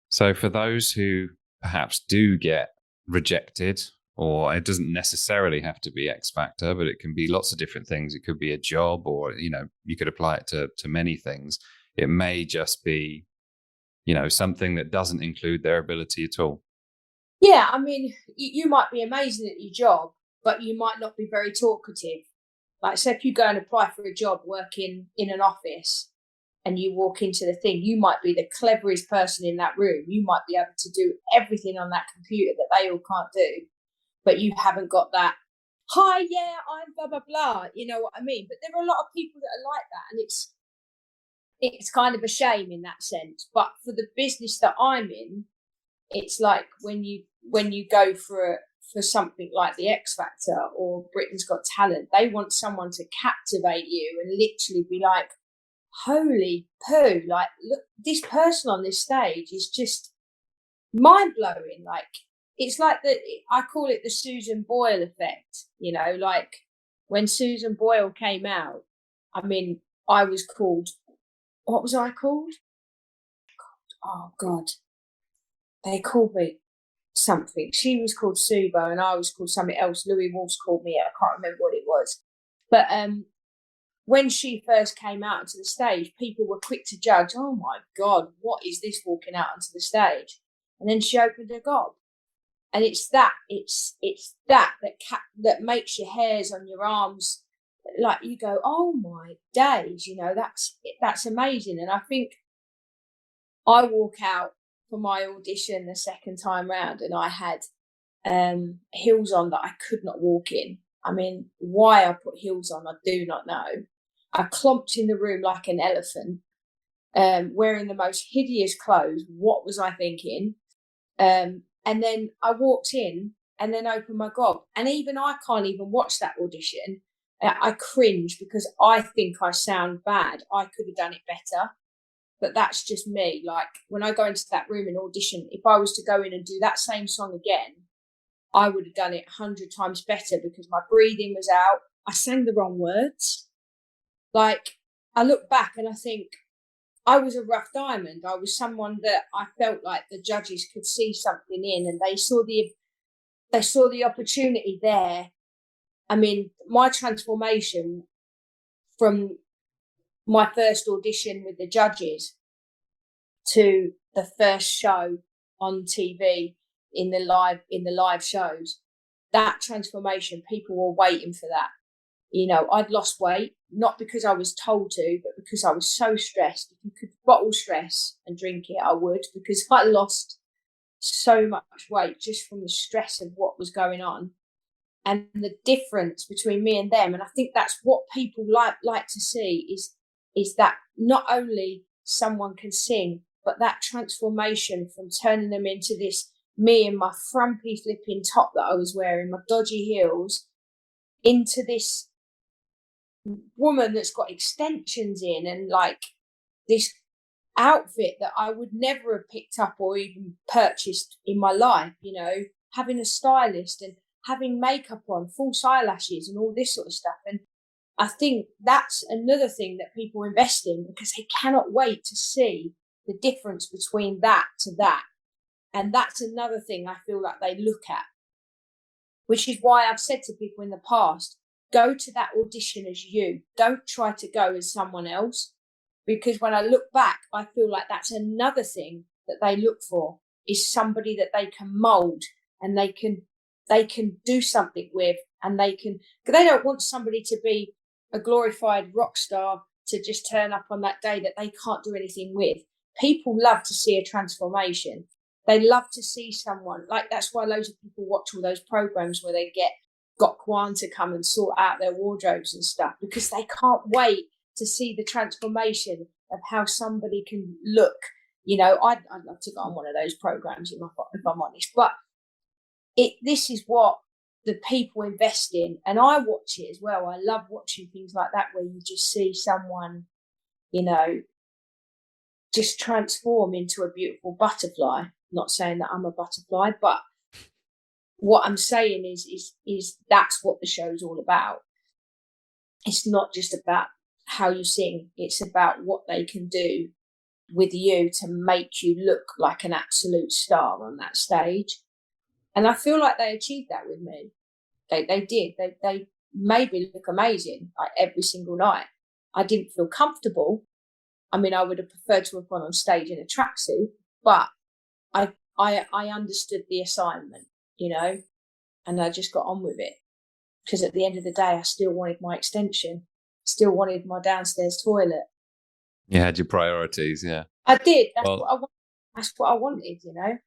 So for those who perhaps do get rejected, or it doesn't necessarily have to be X Factor, but it can be lots of different things. It could be a job, or you could apply it to many things. It may just be, something that doesn't include their ability at all. Yeah, I mean, you might be amazing at your job, but you might not be very talkative. Like, so if you go and apply for a job working in an office and you walk into the thing, you might be the cleverest person in that room. You might be able to do everything on that computer that they all can't do, but you haven't got that, hi, yeah, I'm blah, blah, blah. You know what I mean? But there are a lot of people that are like that. And it's kind of a shame in that sense. But for the business that I'm in, it's like when you go for something like the X Factor or Britain's Got Talent, they want someone to captivate you and literally be like, holy poo, like, look, this person on this stage is just mind blowing. Like, it's like I call it the Susan Boyle effect, like when Susan Boyle came out, I mean, I was called, what was I called? Oh God, they called me something. She was called Subo and I was called something else. Louis Wolf's called me it. I can't remember what it was. But when she first came out onto the stage, people were quick to judge, oh my God, what is this walking out onto the stage? And then she opened her gob. And it's that that makes your hairs on your arms, like, you go, oh my days, that's amazing. And I think I walk out for my audition the second time round and I had heels on that I could not walk in. I mean, why I put heels on, I do not know. I clomped in the room like an elephant, wearing the most hideous clothes. What was I thinking? And then I walked in and then opened my gob. And even I can't even watch that audition. I cringe because I think I sound bad. I could have done it better. But that's just me. Like, when I go into that room and audition, if I was to go in and do that same song again, I would have done it 100 times better because my breathing was out. I sang the wrong words. Like, I look back and I think I was a rough diamond. I was someone that I felt like the judges could see something in, and they saw the opportunity there. I mean, my transformation from my first audition with the judges to the first show on TV in the live shows, that transformation, people were waiting for that. I'd lost weight, not because I was told to, but because I was so stressed. If you could bottle stress and drink it, I would, because I lost so much weight just from the stress of what was going on. And the difference between me and them, and I think that's what people like to see, is that not only someone can sing, but that transformation from turning them into this, me in my frumpy flipping top that I was wearing, my dodgy heels, into this woman that's got extensions in and like this outfit that I would never have picked up or even purchased in my life, having a stylist and having makeup on, false eyelashes and all this sort of stuff. And I think that's another thing that people invest in because they cannot wait to see the difference between that to that. And that's another thing I feel like they look at, which is why I've said to people in the past, go to that audition as you. Don't try to go as someone else. Because when I look back, I feel like that's another thing that they look for, is somebody that they can mold and they can do something with, and they don't want somebody to be a glorified rock star to just turn up on that day that they can't do anything with. People love to see a transformation. They love to see someone, like, that's why loads of people watch all those programs where they get Got Kwan to come and sort out their wardrobes and stuff, because they can't wait to see the transformation of how somebody can look. I'd love to go on one of those programs if I'm honest, but this is what the people invest in, and I watch it as well. I love watching things like that where you just see someone, just transform into a beautiful butterfly. Not saying that I'm a butterfly, but what I'm saying is that's what the show's all about. It's not just about how you sing, it's about what they can do with you to make you look like an absolute star on that stage. And I feel like they achieved that with me. They did. They made me look amazing, like every single night. I didn't feel comfortable. I mean, I would have preferred to have gone on stage in a tracksuit, but I understood the assignment, you know, and I just got on with it. Because at the end of the day, I still wanted my extension, still wanted my downstairs toilet. You had your priorities, yeah. I did. That's Well, what I wanted. That's what I wanted, you know.